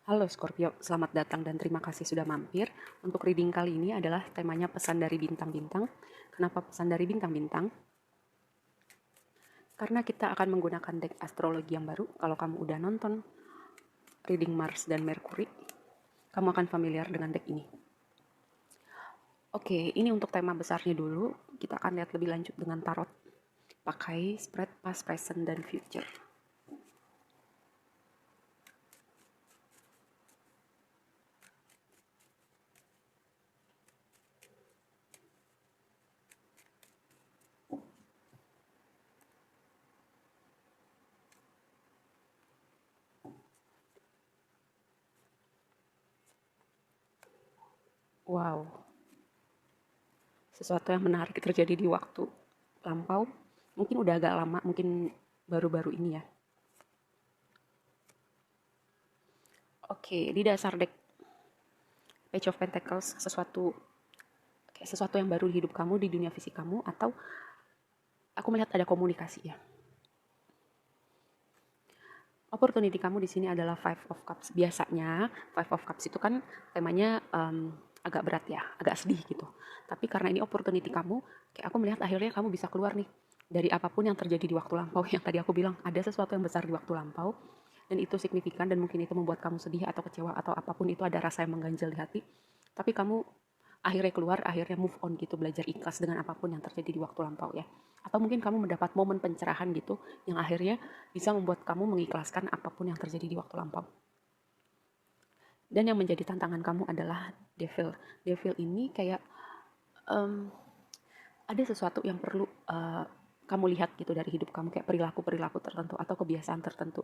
Halo Scorpio, selamat datang dan terima kasih sudah mampir. Untuk reading kali ini adalah temanya pesan dari bintang-bintang. Kenapa pesan dari bintang-bintang? Karena kita akan menggunakan deck astrologi yang baru. Kalau kamu udah nonton reading Mars dan Mercury, kamu akan familiar dengan deck ini. Oke, ini untuk tema besarnya dulu. Kita akan lihat lebih lanjut dengan tarot. Pakai spread past, present, dan future. Wow, sesuatu yang menarik terjadi di waktu lampau. Mungkin udah agak lama, mungkin baru-baru ini ya. Oke, di dasar deck Page of Pentacles, sesuatu yang baru di hidup kamu, di dunia fisik kamu, atau aku melihat ada komunikasi ya. Opportunity kamu di sini adalah Five of Cups. Biasanya Five of Cups itu kan temanya agak berat ya, agak sedih gitu. Tapi karena ini opportunity kamu, kayak aku melihat akhirnya kamu bisa keluar nih dari apapun yang terjadi di waktu lampau. Yang tadi aku bilang ada sesuatu yang besar di waktu lampau, dan itu signifikan dan mungkin itu membuat kamu sedih atau kecewa atau apapun itu, ada rasa yang mengganjal di hati. Tapi kamu akhirnya keluar, akhirnya move on gitu, belajar ikhlas dengan apapun yang terjadi di waktu lampau ya. Atau mungkin kamu mendapat momen pencerahan gitu, yang akhirnya bisa membuat kamu mengikhlaskan apapun yang terjadi di waktu lampau. Dan yang menjadi tantangan kamu adalah devil. Devil ini kayak um, ada sesuatu yang perlu kamu lihat gitu dari hidup kamu, kayak perilaku-perilaku tertentu atau kebiasaan tertentu.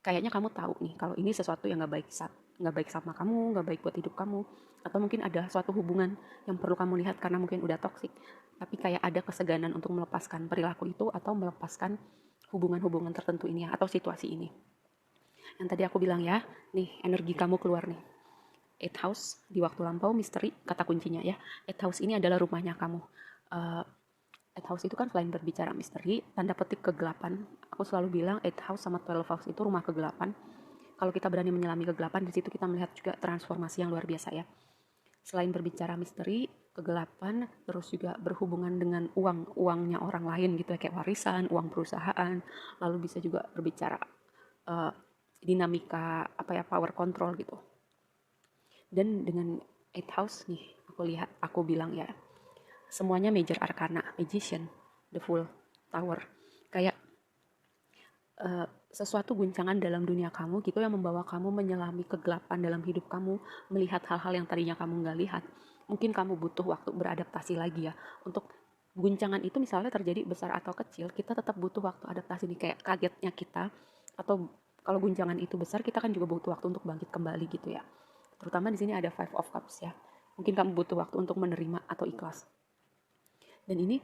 Kayaknya kamu tahu nih kalau ini sesuatu yang nggak baik sama kamu, nggak baik buat hidup kamu, atau mungkin ada suatu hubungan yang perlu kamu lihat karena mungkin udah toksik, tapi kayak ada keseganan untuk melepaskan perilaku itu atau melepaskan hubungan-hubungan tertentu ini ya, atau situasi ini. Yang tadi aku bilang ya, nih energi kamu keluar nih. Eight house di waktu lampau, misteri kata kuncinya ya. Eight house ini adalah rumahnya kamu. Uh, Eight house itu kan selain berbicara misteri, tanda petik kegelapan. Aku selalu bilang eight house sama 12 house itu rumah kegelapan. Kalau kita berani menyelami kegelapan, di situ kita melihat juga transformasi yang luar biasa ya. Selain berbicara misteri, kegelapan, terus juga berhubungan dengan uangnya orang lain gitu ya, kayak warisan, uang perusahaan, lalu bisa juga berbicara uh, dinamika apa ya, power control gitu. Dan dengan eight house nih, aku bilang ya, semuanya major arcana, magician, the full tower, kayak sesuatu guncangan dalam dunia kamu gitu yang membawa kamu menyelami kegelapan dalam hidup kamu, melihat hal-hal yang tadinya kamu nggak lihat. Mungkin kamu butuh waktu beradaptasi lagi ya. Untuk guncangan itu misalnya terjadi besar atau kecil, kita tetap butuh waktu adaptasi nih, kayak kagetnya kita, atau kalau guncangan itu besar, kita kan juga butuh waktu untuk bangkit kembali gitu ya. Terutama di sini ada Five of Cups ya. Mungkin kamu butuh waktu untuk menerima atau ikhlas. Dan ini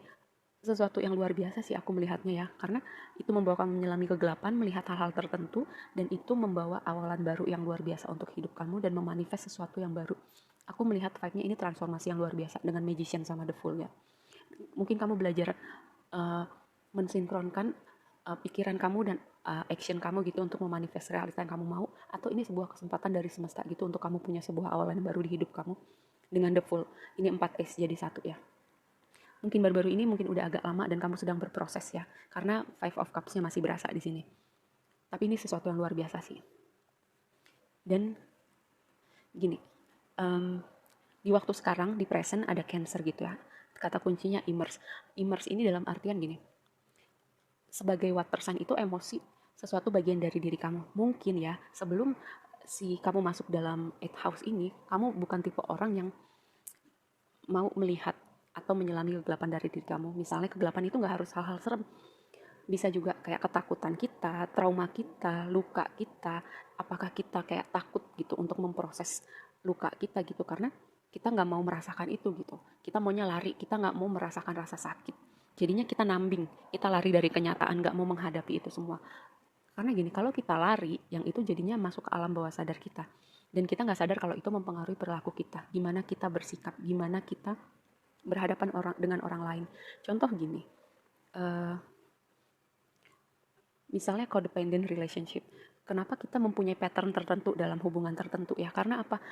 sesuatu yang luar biasa sih aku melihatnya ya, karena itu membawa kamu menyelami kegelapan, melihat hal-hal tertentu, dan itu membawa awalan baru yang luar biasa untuk hidup kamu dan memanifest sesuatu yang baru. Aku melihat vibe-nya ini transformasi yang luar biasa dengan magician sama the fool ya. Mungkin kamu belajar uh, mensinkronkan pikiran kamu dan action kamu gitu untuk memanifest realita yang kamu mau, atau ini sebuah kesempatan dari semesta gitu untuk kamu punya sebuah awalan baru di hidup kamu dengan the full. Ini 4 S jadi satu ya. Mungkin baru-baru ini mungkin udah agak lama dan kamu sedang berproses ya, karena Five of Cups-nya masih berasa di sini. Tapi ini sesuatu yang luar biasa sih. Dan gini, um, di waktu sekarang, di present ada Cancer gitu ya. Kata kuncinya immerse. Immerse ini dalam artian gini, sebagai water sign itu emosi sesuatu bagian dari diri kamu. Mungkin ya, sebelum kamu masuk dalam 8 house ini, kamu bukan tipe orang yang mau melihat atau menyelami kegelapan dari diri kamu. Misalnya kegelapan itu nggak harus hal-hal serem. Bisa juga kayak ketakutan kita, trauma kita, luka kita. Apakah kita kayak takut gitu untuk memproses luka kita gitu. Karena kita nggak mau merasakan itu gitu. Kita maunya lari, kita nggak mau merasakan rasa sakit. Jadinya kita nambing, kita lari dari kenyataan, nggak mau menghadapi itu semua. Karena gini, kalau kita lari, yang itu jadinya masuk ke alam bawah sadar kita. Dan kita nggak sadar kalau itu mempengaruhi perilaku kita. Gimana kita bersikap, gimana kita berhadapan dengan orang lain. Contoh gini, misalnya codependent relationship. Kenapa kita mempunyai pattern tertentu dalam hubungan tertentu ya? Karena apa?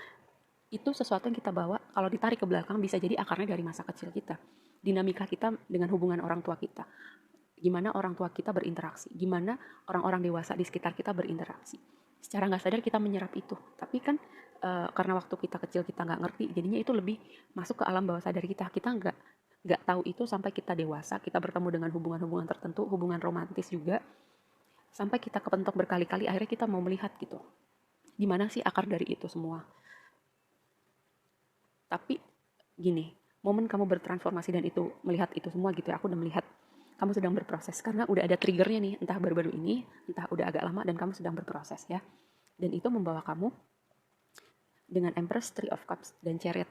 Itu sesuatu yang kita bawa, kalau ditarik ke belakang bisa jadi akarnya dari masa kecil kita. Dinamika kita dengan hubungan orang tua kita. Gimana orang tua kita berinteraksi, gimana orang-orang dewasa di sekitar kita berinteraksi. Secara nggak sadar kita menyerap itu. Tapi kan karena waktu kita kecil kita nggak ngerti, jadinya itu lebih masuk ke alam bawah sadar kita. Kita nggak tahu itu sampai kita dewasa, kita bertemu dengan hubungan-hubungan tertentu, hubungan romantis juga, sampai kita kepentok berkali-kali, akhirnya kita mau melihat gitu. Gimana sih akar dari itu semua? Tapi gini, momen kamu bertransformasi dan itu melihat itu semua gitu ya, aku udah melihat kamu sedang berproses karena udah ada triggernya nih, entah baru-baru ini, entah udah agak lama dan kamu sedang berproses ya. Dan itu membawa kamu dengan Empress, Three of Cups, dan Chariot.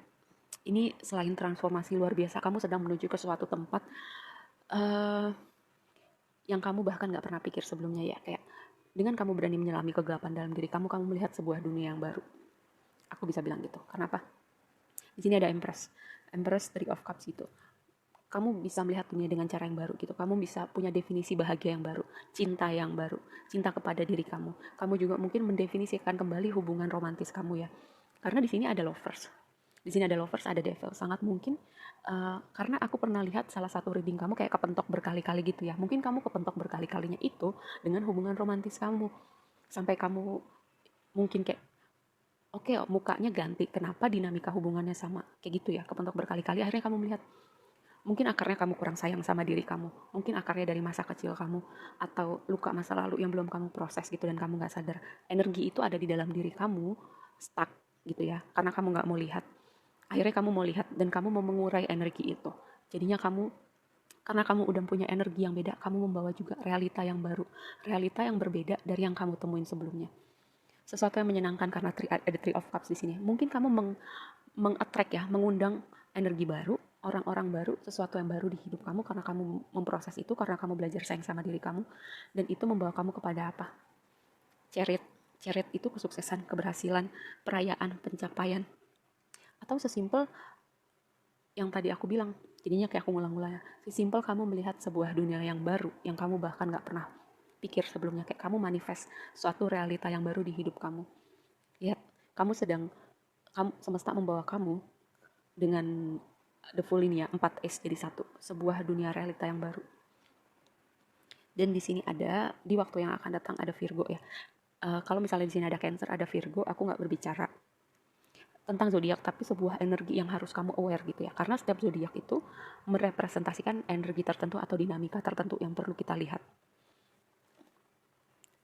Ini selain transformasi luar biasa, kamu sedang menuju ke suatu tempat yang kamu bahkan gak pernah pikir sebelumnya ya. Kayak dengan kamu berani menyelami kegelapan dalam diri kamu, kamu melihat sebuah dunia yang baru. Aku bisa bilang gitu. Kenapa? Di sini ada Empress, Three of Cups gitu. Kamu bisa melihat dunia dengan cara yang baru gitu. Kamu bisa punya definisi bahagia yang baru, cinta yang baru, cinta kepada diri kamu. Kamu juga mungkin mendefinisikan kembali hubungan romantis kamu ya. Karena di sini ada lovers. Di sini ada lovers, ada devil. Sangat mungkin karena aku pernah lihat salah satu reading kamu kayak kepentok berkali-kali gitu ya. Mungkin kamu kepentok berkali-kalinya itu dengan hubungan romantis kamu. Sampai kamu mungkin kayak oke, mukanya ganti. Kenapa dinamika hubungannya sama? Kayak gitu ya, kepentok berkali-kali. Akhirnya kamu melihat, mungkin akarnya kamu kurang sayang sama diri kamu. Mungkin akarnya dari masa kecil kamu. Atau luka masa lalu yang belum kamu proses gitu dan kamu gak sadar. Energi itu ada di dalam diri kamu, stuck gitu ya. Karena kamu gak mau lihat. Akhirnya kamu mau lihat dan kamu mau mengurai energi itu. Jadinya karena kamu udah punya energi yang beda, kamu membawa juga realita yang baru. Realita yang berbeda dari yang kamu temuin sebelumnya. Sesuatu yang menyenangkan karena ada Three of Cups di sini. Mungkin kamu meng-attract ya, mengundang energi baru, orang-orang baru, sesuatu yang baru di hidup kamu karena kamu memproses itu, karena kamu belajar sayang sama diri kamu, dan itu membawa kamu kepada apa? Chariot. Chariot itu kesuksesan, keberhasilan, perayaan, pencapaian. Atau sesimpel yang tadi aku bilang, jadinya kayak aku ngulang-ngulang ya. Sesimpel kamu melihat sebuah dunia yang baru, yang kamu bahkan gak pernah pikir sebelumnya, kayak kamu manifest suatu realita yang baru di hidup kamu. Lihat, kamu semesta membawa kamu dengan the full ini ya, 4 jadi satu, sebuah dunia realita yang baru. Dan di sini ada, di waktu yang akan datang ada Virgo ya. Kalau misalnya di sini ada Cancer, ada Virgo, aku nggak berbicara tentang zodiak, tapi sebuah energi yang harus kamu aware gitu ya. Karena setiap zodiak itu merepresentasikan energi tertentu atau dinamika tertentu yang perlu kita lihat.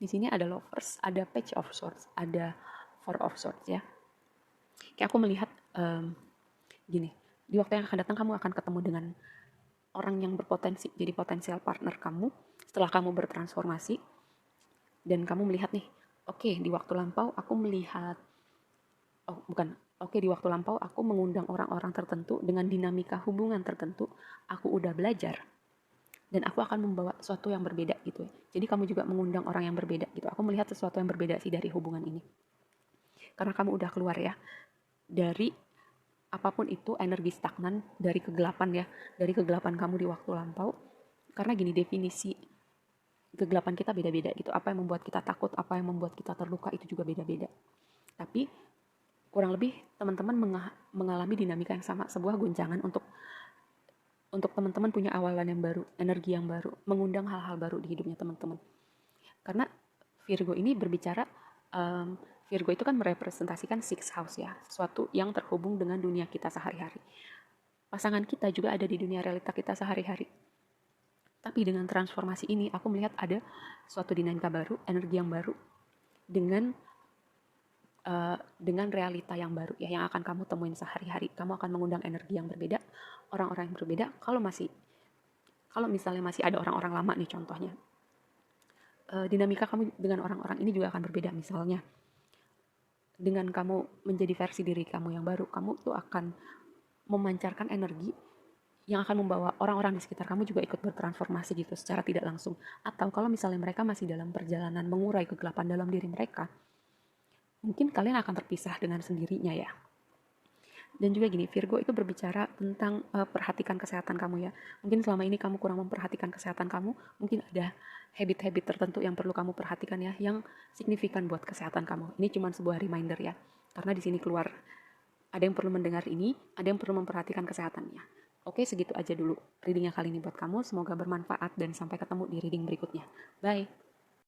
Di sini ada Lovers, ada Page of Swords, ada Four of Swords ya. Kayak aku melihat gini, di waktu yang akan datang kamu akan ketemu dengan orang yang berpotensi jadi potensial partner kamu setelah kamu bertransformasi. Dan kamu melihat nih, oke, di waktu lampau aku melihat, di waktu lampau aku mengundang orang-orang tertentu dengan dinamika hubungan tertentu, aku udah belajar. Dan aku akan membawa sesuatu yang berbeda gitu ya. Jadi kamu juga mengundang orang yang berbeda gitu. Aku melihat sesuatu yang berbeda sih dari hubungan ini. Karena kamu udah keluar ya dari apapun itu energi stagnan, dari kegelapan ya. Dari kegelapan kamu di waktu lampau. Karena gini, definisi kegelapan kita beda-beda gitu. Apa yang membuat kita takut, apa yang membuat kita terluka itu juga beda-beda. Tapi kurang lebih teman-teman mengalami dinamika yang sama, sebuah guncangan untuk teman-teman punya awalan yang baru, energi yang baru, mengundang hal-hal baru di hidupnya teman-teman. Karena Virgo ini berbicara, Virgo itu kan merepresentasikan sixth house ya, sesuatu yang terhubung dengan dunia kita sehari-hari. Pasangan kita juga ada di dunia realita kita sehari-hari. Tapi dengan transformasi ini, aku melihat ada suatu dinamika baru, energi yang baru, dengan realita yang baru ya, yang akan kamu temuin sehari-hari. Kamu akan mengundang energi yang berbeda, orang-orang yang berbeda. Kalau misalnya masih ada orang-orang lama nih contohnya, dinamika kamu dengan orang-orang ini juga akan berbeda. Misalnya dengan kamu menjadi versi diri kamu yang baru, kamu tuh akan memancarkan energi yang akan membawa orang-orang di sekitar kamu juga ikut bertransformasi gitu secara tidak langsung. Atau kalau misalnya mereka masih dalam perjalanan mengurai kegelapan dalam diri mereka, mungkin kalian akan terpisah dengan sendirinya ya. Dan juga gini, Virgo itu berbicara tentang perhatikan kesehatan kamu ya. Mungkin selama ini kamu kurang memperhatikan kesehatan kamu, mungkin ada habit-habit tertentu yang perlu kamu perhatikan ya, yang signifikan buat kesehatan kamu. Ini cuma sebuah reminder ya, karena di sini keluar ada yang perlu mendengar ini, ada yang perlu memperhatikan kesehatannya. Oke, segitu aja dulu readingnya kali ini buat kamu. Semoga bermanfaat dan sampai ketemu di reading berikutnya. Bye!